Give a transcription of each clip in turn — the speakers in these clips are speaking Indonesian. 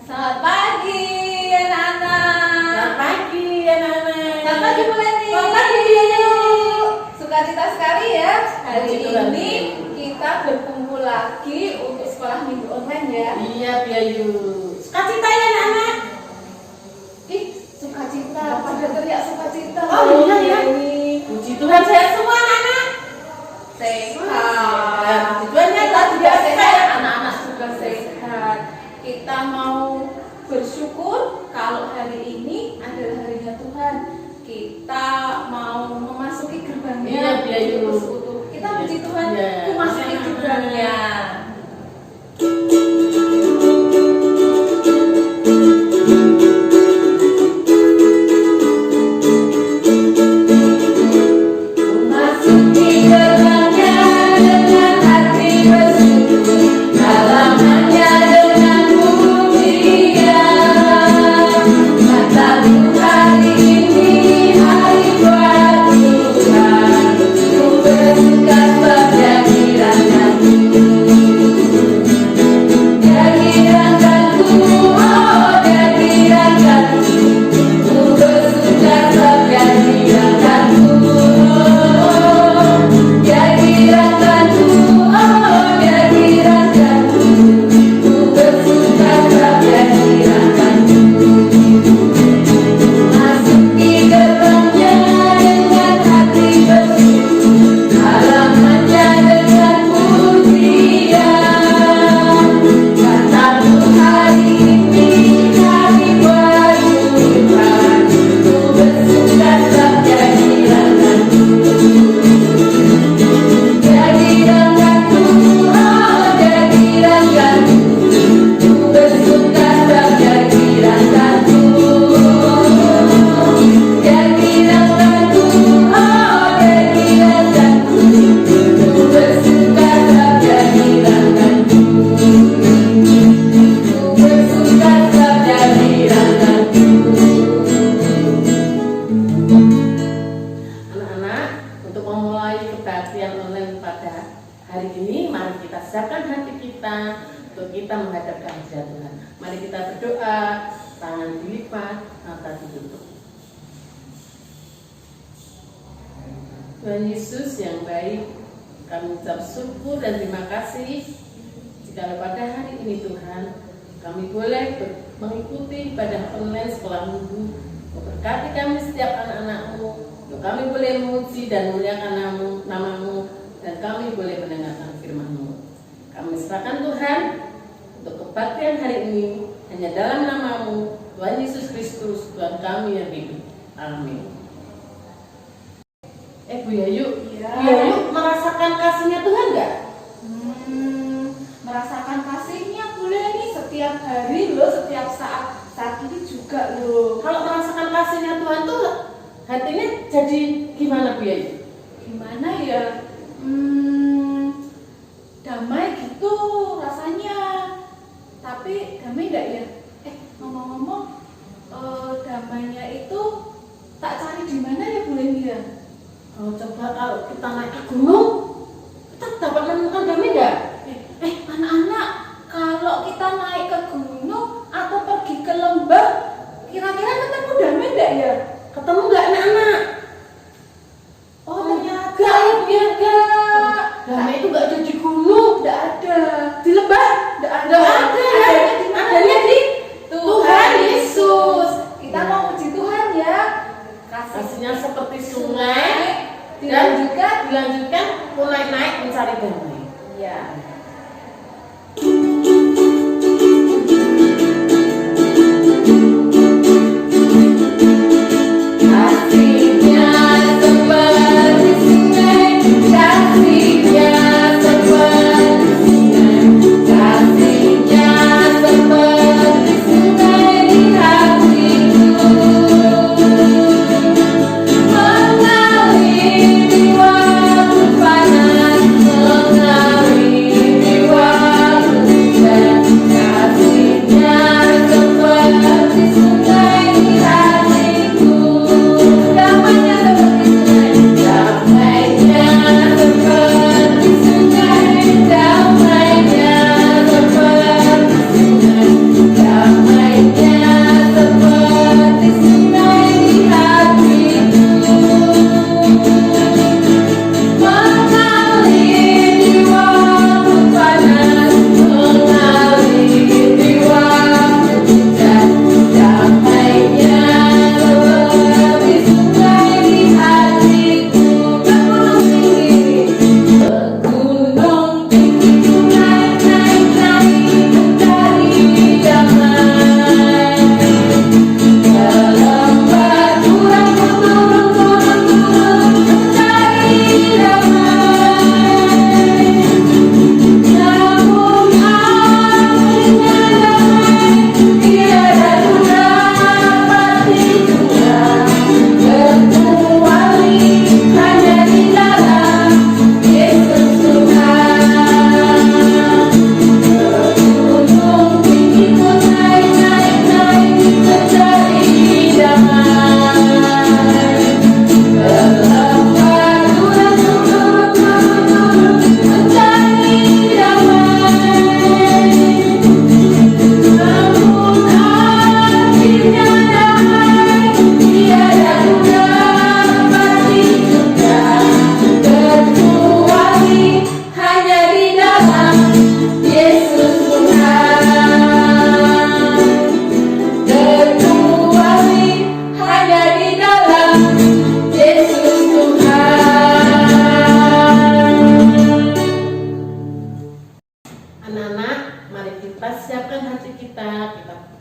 Selamat pagi anak-anak. Selamat pagi anak-anak. Selamat pagi Bu Leni. Selamat pagi Bu Yayu. Sukacita sekali ya. Hari Puji Tuhan. ini kita berkumpul lagi untuk sekolah minggu online ya. Iya Bu Yayu. Sukacita ya anak-anak. Ih, sukacita. Pada teriak sukacita. Oh iya ya. Puji Tuhan sehat semua anak-anak. Sehat. Tujuannya Kita juga tidak sehat. Anak-anak juga sehat. Kita mau bersyukur kalau hari ini adalah harinya Tuhan. Kita mau memasuki gerbangnya. Iya, Bu Yayu. Bersekutu. Kita puji Tuhan Iya. memasuki gerbangnya. Memasuki gerbangnya dengan hati bersyukur, halamannya dengan pujian. Kataku hari ini hari buat Tuhan, ku bersuka sebab Dia kiranya. Siapkan hati kita untuk kita menghadap kehadirat Tuhan. Mari kita berdoa, tangan dilipat, mata ditutup. Tuhan Yesus yang baik, kami ucap syukur dan terima kasih jika pada hari ini Tuhan kami boleh mengikuti ibadah online sekolah minggu. Berkati kami setiap anak-anak-Mu, untuk kami boleh memuji dan memuliakan nama-Mu, dan kami boleh mendengarkan firman-Mu. Kami serahkan Tuhan untuk kebaktian hari ini hanya dalam nama-Mu, Tuhan Yesus Kristus, Tuhan kami yang hidup. Amin. Bu Yayu, Ya. Bu Yayu merasakan kasihnya Tuhan nggak? Merasakan kasihnya boleh nih setiap hari loh, setiap saat ini juga loh. Kalau merasakan kasihnya Tuhan tuh hatinya jadi gimana Bu Yayu? Gimana ya? Damai gitu rasanya. Tapi damai enggak ya? Ngomong-ngomong, damainya itu tak cari di mana ya Bu Leni ya? Coba kalau kita naik ke gunung, kita dapat menemukan damai enggak? Anak-anak, kalau kita naik ke gunung atau pergi ke lembah, kira-kira ketemu damai enggak ya? Ketemu enggak anak-anak? Oh, ternyata enggak. Damai itu enggak ada di gunung, enggak ada. di lembah, Enggak ada. enggak ada. Adanya di Tuhan Yesus. Kita mau puji Tuhan ya. kasihnya seperti sungai dan dan juga dilanjutkan mulai naik mencari damai. ya.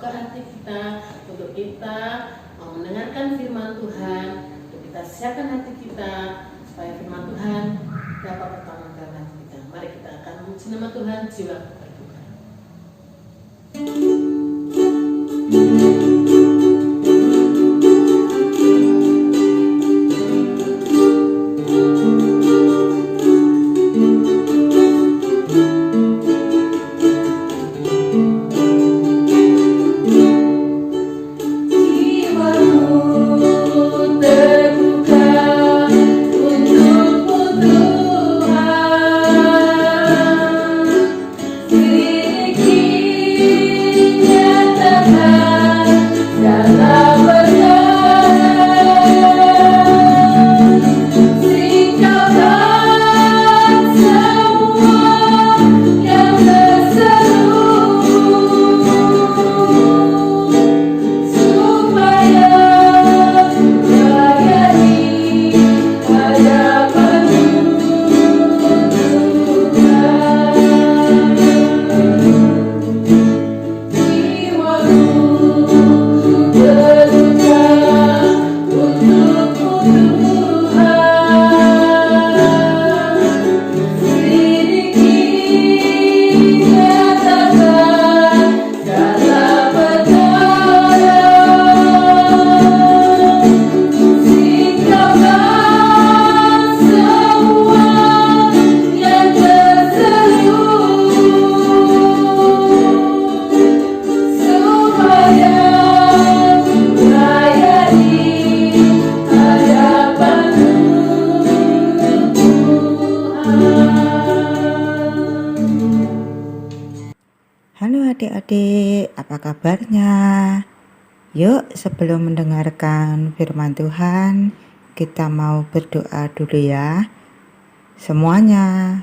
membuka hati kita untuk kita mau mendengarkan firman Tuhan, untuk kita siapkan hati kita supaya firman Tuhan dapat bertolong dalam hati kita. Mari kita akan memuji nama Tuhan, jiwa berduka. Halo adik-adik, apa kabarnya? Yuk sebelum mendengarkan firman Tuhan, kita mau berdoa dulu ya. Semuanya,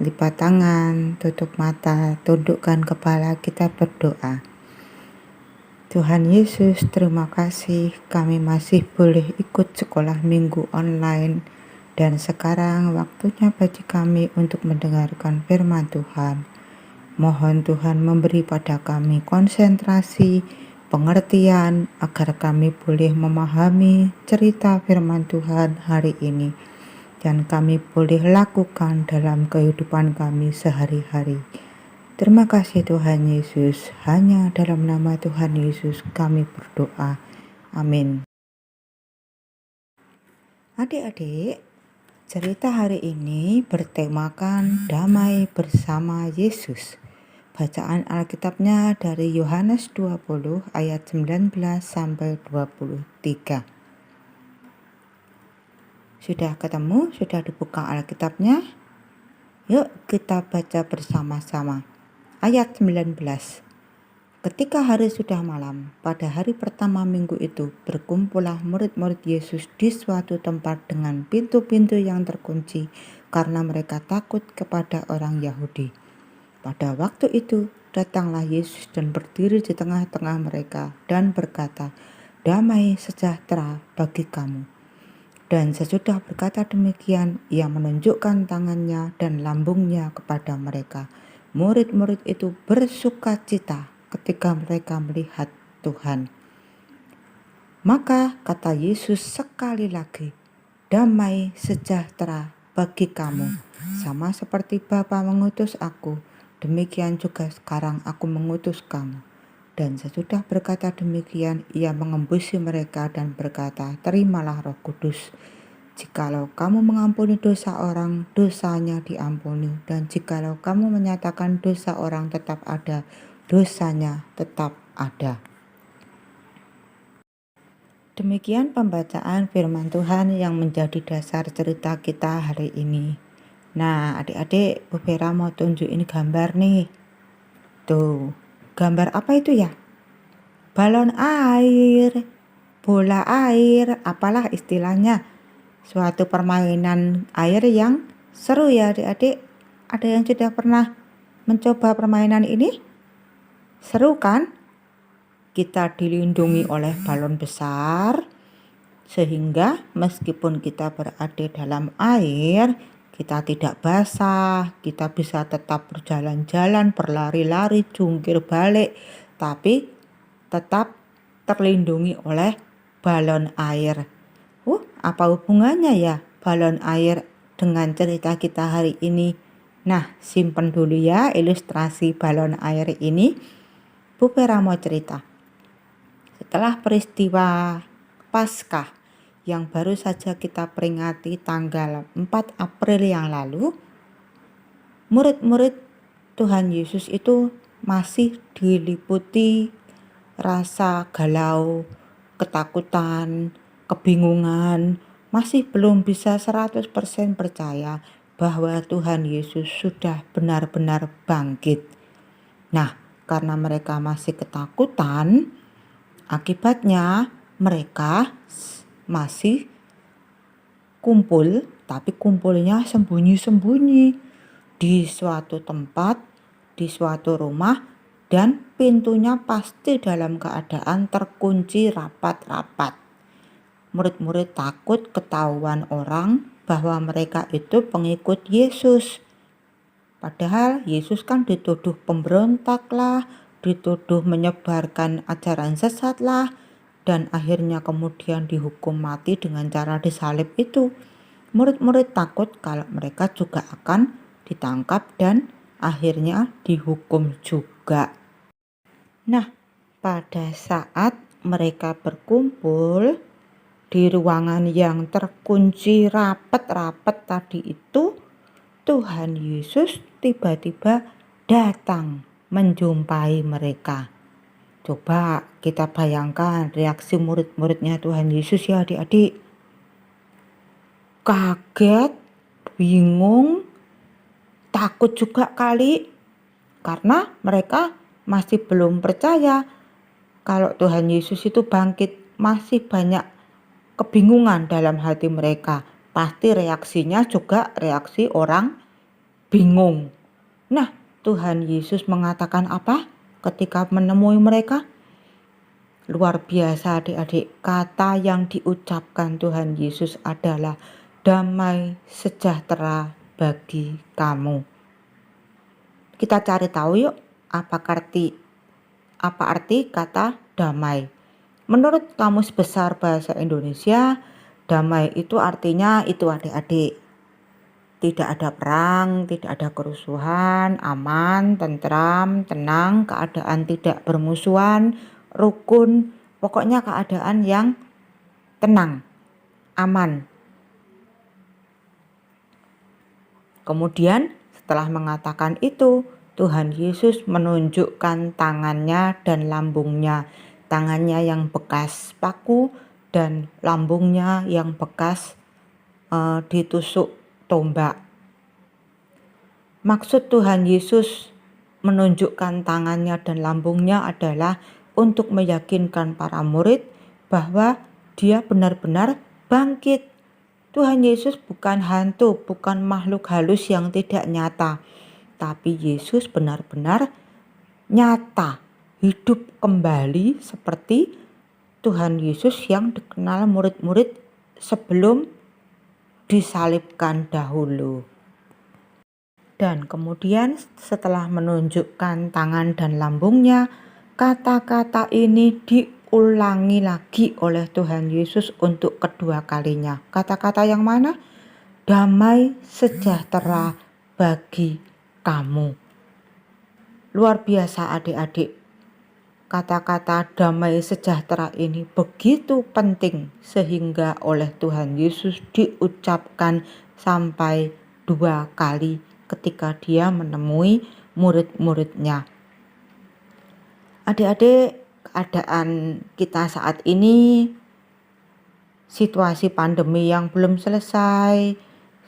lipat tangan, tutup mata, tundukkan kepala, kita berdoa. Tuhan Yesus, terima kasih kami masih boleh ikut sekolah minggu online. Dan sekarang waktunya bagi kami untuk mendengarkan firman Tuhan. Mohon Tuhan memberi pada kami konsentrasi, pengertian, agar kami boleh memahami cerita firman Tuhan hari ini. Dan kami boleh lakukan dalam kehidupan kami sehari-hari. Terima kasih Tuhan Yesus, hanya dalam nama Tuhan Yesus kami berdoa. Amin. Adik-adik, cerita hari ini bertemakan damai bersama Yesus. Bacaan Alkitabnya dari Yohanes 20 ayat 19 sampai 23. Sudah ketemu? Sudah dibuka Alkitabnya? Yuk kita baca bersama-sama. Ayat 19. Ketika hari sudah malam, pada hari pertama minggu itu, berkumpullah murid-murid Yesus di suatu tempat dengan pintu-pintu yang terkunci karena mereka takut kepada orang Yahudi. Pada waktu itu, datanglah Yesus dan berdiri di tengah-tengah mereka dan berkata, "Damai sejahtera bagi kamu." Dan sesudah berkata demikian, ia menunjukkan tangannya dan lambungnya kepada mereka. Murid-murid itu bersukacita ketika mereka melihat Tuhan. Maka kata Yesus sekali lagi, "Damai sejahtera bagi kamu. Sama seperti Bapa mengutus aku, demikian juga sekarang aku mengutus kamu." Dan sesudah berkata demikian, ia mengembusi mereka dan berkata, "Terimalah Roh Kudus. Jikalau kamu mengampuni dosa orang, dosanya diampuni. Dan jikalau kamu menyatakan dosa orang tetap ada, dosanya tetap ada." Demikian pembacaan firman Tuhan yang menjadi dasar cerita kita hari ini. Nah, adik-adik, Bu Vera mau tunjukin gambar nih. Tuh, gambar apa itu ya? Balon air, bola air, apalah istilahnya. Suatu permainan air yang seru ya adik-adik. Ada yang sudah pernah mencoba permainan ini? Seru kan? Kita dilindungi oleh balon besar, sehingga meskipun kita berada dalam air, kita tidak basah, kita bisa tetap berjalan-jalan, berlari-lari, jungkir balik, tapi tetap terlindungi oleh balon air. Apa hubungannya ya balon air dengan cerita kita hari ini? Nah, simpen dulu ya ilustrasi balon air ini. Bu Vera mau cerita. Setelah peristiwa Paskah yang baru saja kita peringati tanggal 4 April yang lalu, murid-murid Tuhan Yesus itu masih diliputi rasa galau, ketakutan, kebingungan, masih belum bisa 100% percaya bahwa Tuhan Yesus sudah benar-benar bangkit. Nah, karena mereka masih ketakutan, akibatnya mereka masih kumpul, tapi kumpulnya sembunyi-sembunyi di suatu tempat, di suatu rumah, dan pintunya pasti dalam keadaan terkunci rapat-rapat. Murid-murid takut ketahuan orang bahwa mereka itu pengikut Yesus. Padahal Yesus kan dituduh pemberontak lah, dituduh menyebarkan ajaran sesat lah, dan akhirnya kemudian dihukum mati dengan cara disalib itu. Murid-murid takut kalau mereka juga akan ditangkap dan akhirnya dihukum juga. Nah, pada saat mereka berkumpul di ruangan yang terkunci rapat-rapat tadi itu, Tuhan Yesus tiba-tiba datang menjumpai mereka. Coba kita bayangkan reaksi murid-muridnya Tuhan Yesus ya adik-adik. Kaget, bingung, takut juga kali. Karena mereka masih belum percaya kalau Tuhan Yesus itu bangkit. Masih banyak kebingungan dalam hati mereka. Pasti reaksinya juga reaksi orang bingung. Nah, Tuhan Yesus mengatakan apa ketika menemui mereka? Luar biasa adik-adik, kata yang diucapkan Tuhan Yesus adalah damai sejahtera bagi kamu. Kita cari tahu yuk apa arti kata damai. Menurut Kamus Besar Bahasa Indonesia, damai itu artinya itu adik-adik. Tidak ada perang, tidak ada kerusuhan, aman, tentram, tenang, keadaan tidak bermusuhan, rukun, pokoknya keadaan yang tenang, aman. Kemudian setelah mengatakan itu, Tuhan Yesus menunjukkan tangannya dan lambungnya. Tangannya yang bekas paku dan lambungnya yang bekas ditusuk tombak. Maksud Tuhan Yesus menunjukkan tangannya dan lambungnya adalah untuk meyakinkan para murid bahwa dia benar-benar bangkit. Tuhan Yesus bukan hantu, bukan makhluk halus yang tidak nyata, tapi Yesus benar-benar nyata, hidup kembali seperti Tuhan Yesus yang dikenal murid-murid sebelum disalibkan dahulu. Dan kemudian setelah menunjukkan tangan dan lambungnya, kata-kata ini diulangi lagi oleh Tuhan Yesus untuk kedua kalinya. Kata-kata yang mana? Damai sejahtera bagi kamu. Luar biasa adik-adik. Kata-kata damai sejahtera ini begitu penting sehingga oleh Tuhan Yesus diucapkan sampai 2 kali ketika dia menemui murid-muridnya. Adik-adik, keadaan kita saat ini, situasi pandemi yang belum selesai,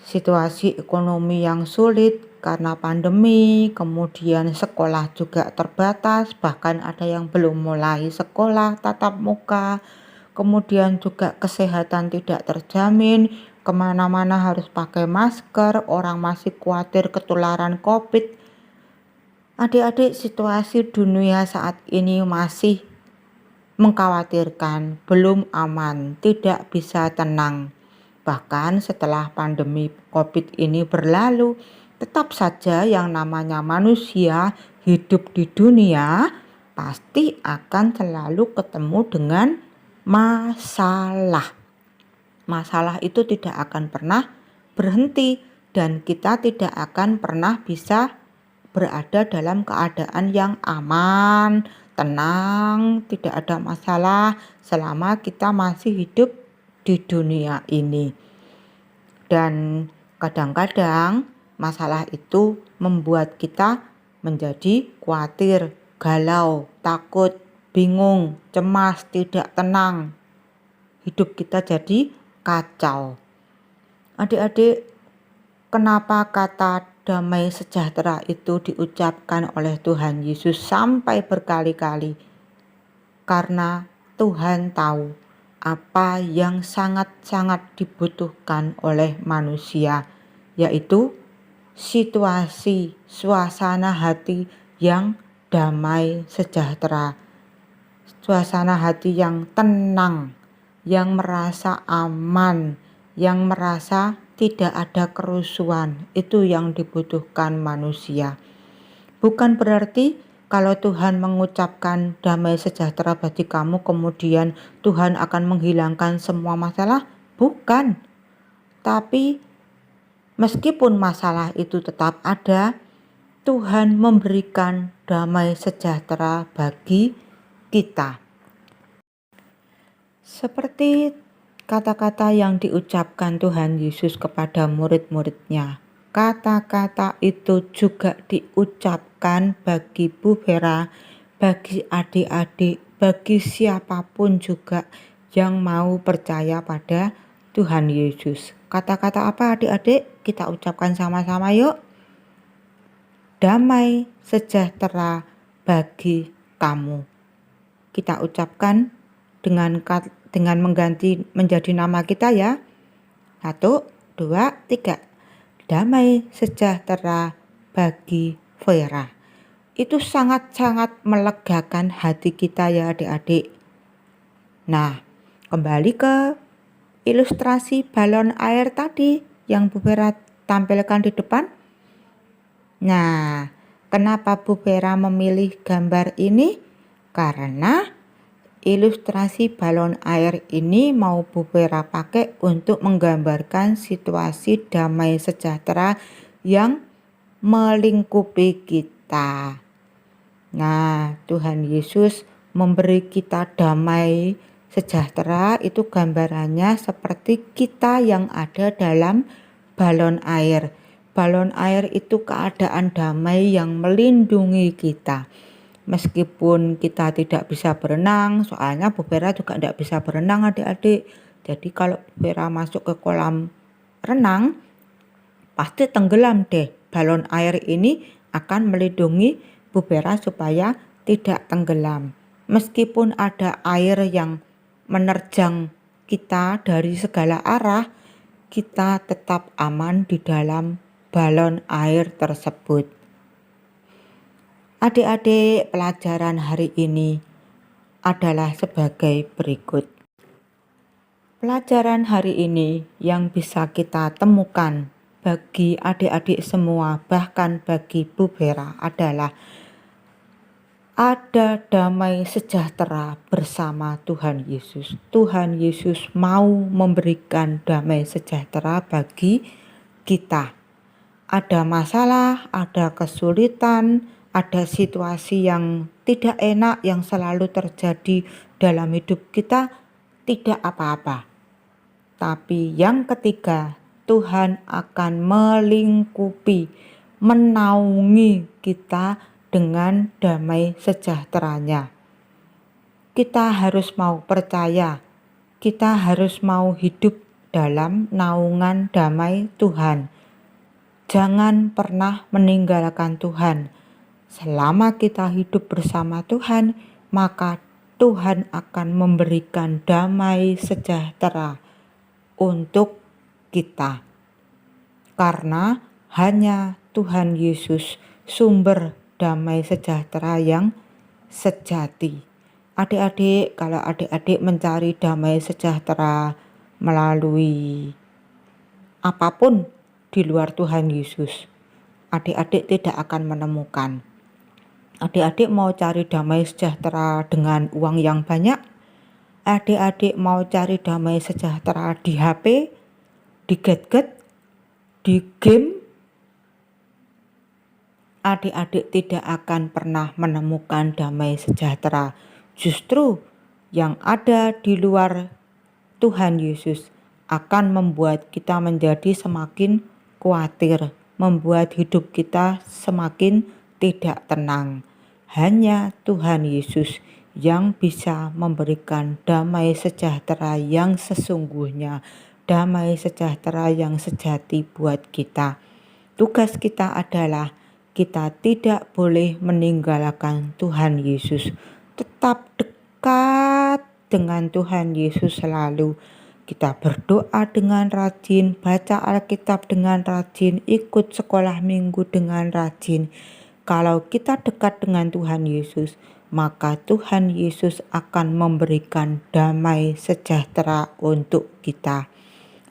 situasi ekonomi yang sulit karena pandemi, kemudian sekolah juga terbatas, bahkan ada yang belum mulai sekolah tatap muka, kemudian juga kesehatan tidak terjamin, kemana-mana harus pakai masker, orang masih khawatir ketularan COVID. Adik-adik, situasi dunia saat ini masih mengkhawatirkan, belum aman, tidak bisa tenang. Bahkan setelah pandemi COVID ini berlalu, tetap saja yang namanya manusia hidup di dunia pasti akan selalu ketemu dengan masalah. Masalah itu tidak akan pernah berhenti dan kita tidak akan pernah bisa berada dalam keadaan yang aman, tenang, tidak ada masalah selama kita masih hidup di dunia ini. Dan kadang-kadang masalah itu membuat kita menjadi khawatir, galau, takut, bingung, cemas, tidak tenang. Hidup kita jadi kacau. Adik-adik, kenapa kata damai sejahtera itu diucapkan oleh Tuhan Yesus sampai berkali-kali? Karena Tuhan tahu apa yang sangat-sangat dibutuhkan oleh manusia, yaitu situasi, suasana hati yang damai sejahtera, suasana hati yang tenang, yang merasa aman, yang merasa tidak ada kerusuhan. Itu yang dibutuhkan manusia. Bukan berarti kalau Tuhan mengucapkan damai sejahtera bagi kamu, kemudian Tuhan akan menghilangkan semua masalah. Bukan. Tapi meskipun masalah itu tetap ada, Tuhan memberikan damai sejahtera bagi kita. Seperti kata-kata yang diucapkan Tuhan Yesus kepada murid-muridnya. Kata-kata itu juga diucapkan bagi Bu Vera, bagi adik-adik, bagi siapapun juga yang mau percaya pada Tuhan Yesus. Kata-kata apa adik-adik? Kita ucapkan sama-sama yuk. Damai sejahtera bagi kamu. Kita ucapkan dengan mengganti menjadi nama kita ya. 1, 2, 3. Damai sejahtera bagi Vera. Itu sangat-sangat melegakan hati kita ya adik-adik. Nah, kembali ke ilustrasi balon air tadi yang Bu Vera tampilkan di depan. Nah, kenapa Bu Vera memilih gambar ini? Karena ilustrasi balon air ini mau Bu Vera pakai untuk menggambarkan situasi damai sejahtera yang melingkupi kita. Nah, Tuhan Yesus memberi kita damai sejahtera, itu gambarannya seperti kita yang ada dalam balon air. Balon air itu keadaan damai yang melindungi kita. Meskipun kita tidak bisa berenang, soalnya Bu Vera juga tidak bisa berenang adik-adik. Jadi kalau Bu Vera masuk ke kolam renang, pasti tenggelam deh. Balon air ini akan melindungi Bu Vera supaya tidak tenggelam. Meskipun ada air yang menerjang kita dari segala arah, kita tetap aman di dalam balon air tersebut. Adik-adik, pelajaran hari ini adalah sebagai berikut. Pelajaran hari ini yang bisa kita temukan bagi adik-adik semua, bahkan bagi Bu Vera, adalah ada damai sejahtera bersama Tuhan Yesus. Tuhan Yesus mau memberikan damai sejahtera bagi kita. Ada masalah, ada kesulitan, ada situasi yang tidak enak yang selalu terjadi dalam hidup kita, tidak apa-apa. Tapi yang ketiga, Tuhan akan melingkupi, menaungi kita dengan damai sejahteranya. Kita harus mau percaya, kita harus mau hidup dalam naungan damai Tuhan. Jangan pernah meninggalkan Tuhan. Selama kita hidup bersama Tuhan, maka Tuhan akan memberikan damai sejahtera untuk kita. Karena hanya Tuhan Yesus sumber damai sejahtera yang sejati. Adik-adik, kalau adik-adik mencari damai sejahtera melalui apapun di luar Tuhan Yesus, adik-adik tidak akan menemukan. Adik-adik mau cari damai sejahtera dengan uang yang banyak? Adik-adik mau cari damai sejahtera di HP, di gadget, di game? Adik-adik tidak akan pernah menemukan damai sejahtera. Justru yang ada di luar Tuhan Yesus akan membuat kita menjadi semakin khawatir, membuat hidup kita semakin tidak tenang. Hanya Tuhan Yesus yang bisa memberikan damai sejahtera yang sesungguhnya, damai sejahtera yang sejati buat kita. Tugas kita adalah kita tidak boleh meninggalkan Tuhan Yesus. Tetap dekat dengan Tuhan Yesus selalu. Kita berdoa dengan rajin, baca Alkitab dengan rajin, ikut sekolah minggu dengan rajin. Kalau kita dekat dengan Tuhan Yesus, maka Tuhan Yesus akan memberikan damai sejahtera untuk kita.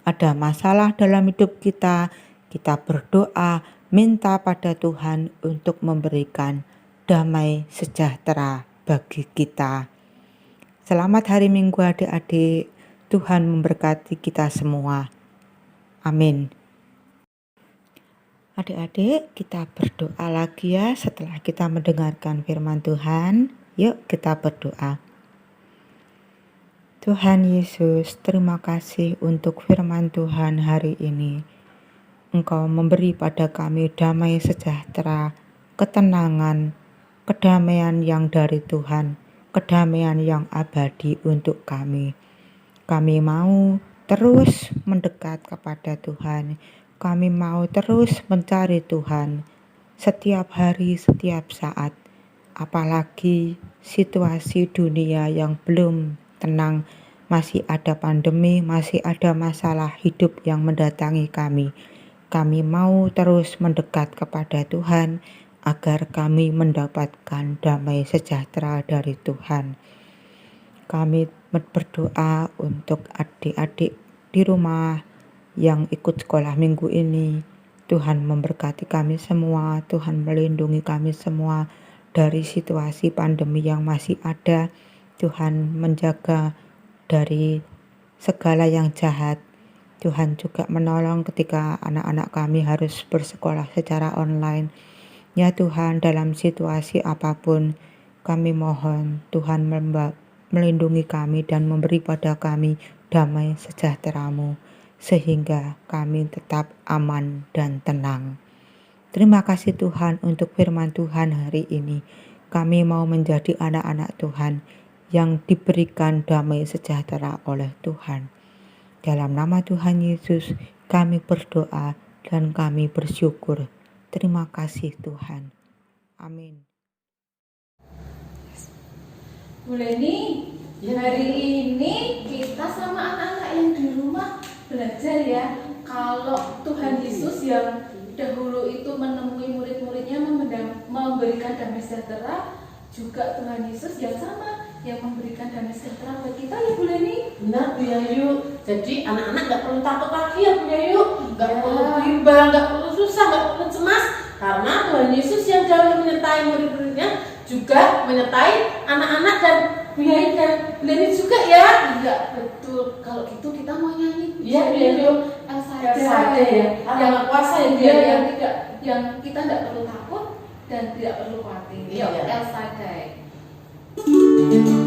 Ada masalah dalam hidup kita, kita berdoa, minta pada Tuhan untuk memberikan damai sejahtera bagi kita. Selamat hari Minggu adik-adik. Tuhan memberkati kita semua. Amin. Adik-adik, kita berdoa lagi ya setelah kita mendengarkan firman Tuhan. Yuk kita berdoa. Tuhan Yesus, terima kasih untuk firman Tuhan hari ini. Engkau memberi pada kami damai sejahtera, ketenangan, kedamaian yang dari Tuhan, kedamaian yang abadi untuk kami. Kami mau terus mendekat kepada Tuhan. Kami mau terus mencari Tuhan setiap hari, setiap saat. Apalagi situasi dunia yang belum tenang, masih ada pandemi, masih ada masalah hidup yang mendatangi kami. Kami mau terus mendekat kepada Tuhan agar kami mendapatkan damai sejahtera dari Tuhan. Kami berdoa untuk adik-adik di rumah yang ikut sekolah minggu ini. Tuhan memberkati kami semua, Tuhan melindungi kami semua dari situasi pandemi yang masih ada. Tuhan menjaga dari segala yang jahat. Tuhan juga menolong ketika anak-anak kami harus bersekolah secara online. Ya Tuhan, dalam situasi apapun, kami mohon Tuhan melindungi kami dan memberi pada kami damai sejahtera-Mu, sehingga kami tetap aman dan tenang. Terima kasih Tuhan untuk firman Tuhan hari ini. Kami mau menjadi anak-anak Tuhan yang diberikan damai sejahtera oleh Tuhan. Dalam nama Tuhan Yesus kami berdoa dan kami bersyukur. Terima kasih Tuhan. Amin. Bu Leni, hari ini kita sama anak-anak yang di rumah belajar ya. Kalau Tuhan Yesus yang dahulu itu menemui murid-muridnya memberikan damai sejahtera, juga Tuhan Yesus yang sama yang memberikan damai sejahtera buat kita ya Bu Leni. Benar Bu Yayu. Jadi anak-anak gak perlu takut lagi ya Bu Yayu. Gak perlu bimbang, gak perlu susah, gak perlu cemas. Karena Tuhan Yesus yang dahulu menyertai murid-muridnya juga menyertai anak-anak dan Bu Yayu dan Bu Leni juga ya. Iya betul. Kalau gitu kita mau nyanyi. Iya Bu Yayu. Elsa ya. Yang kuasa ya Bu Dia Yayu. yang kita tidak perlu takut dan tidak perlu khawatir. Yuk, Elsa Day. Allah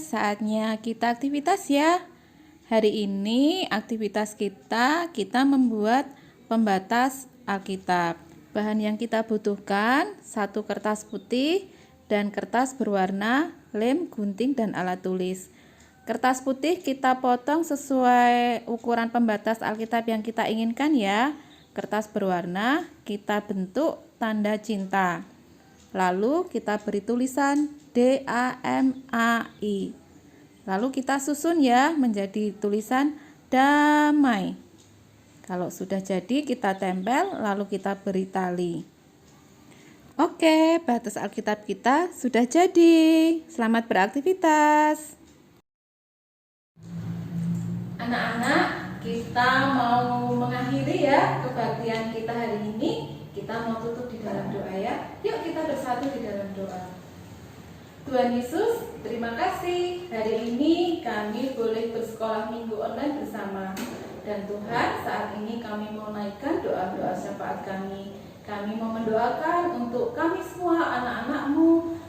saatnya kita aktivitas ya. Hari ini aktivitas kita membuat pembatas Alkitab. Bahan yang kita butuhkan, 1 kertas putih dan kertas berwarna, lem, gunting, dan alat tulis. Kertas putih kita potong sesuai ukuran pembatas Alkitab yang kita inginkan ya. Kertas berwarna kita bentuk tanda cinta. Lalu kita beri tulisan DAMAI. Lalu kita susun ya menjadi tulisan damai. Kalau sudah jadi kita tempel, lalu kita beri tali. Oke, batas Alkitab kita sudah jadi. Selamat beraktivitas. Anak-anak, kita mau mengakhiri ya kebaktian kita hari ini. Kita mau tutup di dalam doa ya. Yuk kita bersatu di dalam doa. Tuhan Yesus, terima kasih. Hari ini kami boleh bersekolah minggu online bersama. Dan Tuhan, saat ini kami mau naikkan doa-doa syafaat kami. Kami mau mendoakan untuk kami semua anak-anak-Mu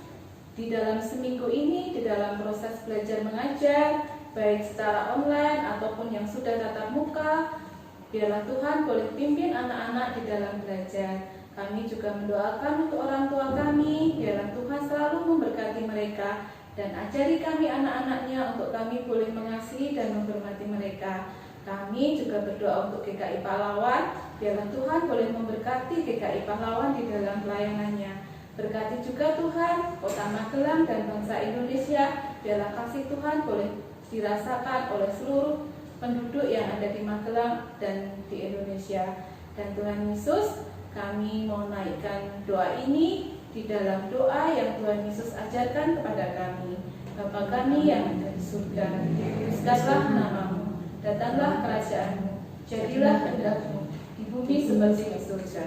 di dalam seminggu ini, di dalam proses belajar mengajar, baik secara online ataupun yang sudah tatap muka. Biarlah Tuhan boleh pimpin anak-anak di dalam belajar. Kami juga mendoakan untuk orang tua kami. Biarlah Tuhan selalu memberkati mereka dan ajari kami anak-anaknya untuk kami boleh mengasihi dan menghormati mereka. Kami juga berdoa untuk GKI Pahlawan. Biarlah Tuhan boleh memberkati GKI Pahlawan di dalam pelayanannya. Berkati juga Tuhan Kota Magelang dan bangsa Indonesia. Biarlah kasih Tuhan boleh dirasakan oleh seluruh penduduk yang ada di Magelang dan di Indonesia. Dan Tuhan Yesus, kami mau naikkan doa ini di dalam doa yang Tuhan Yesus ajarkan kepada kami. Bapa kami yang ada di surga, dikuduskanlah namamu, datanglah kerajaan-Mu, jadilah kehendak-Mu di bumi seperti di surga.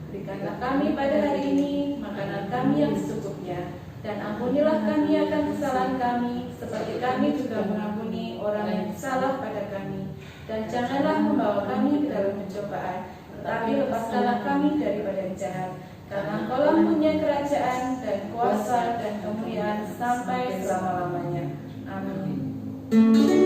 Berikanlah kami pada hari ini makanan kami yang secukupnya, dan ampunilah kami akan kesalahan kami, seperti kami juga mengampuni orang yang salah pada kami. Dan janganlah membawa kami ke dalam pencobaan, tetapi lepaskanlah kami daripada yang jahat. Karena Engkau punya kerajaan dan kuasa dan kemuliaan sampai selama-lamanya. Amin.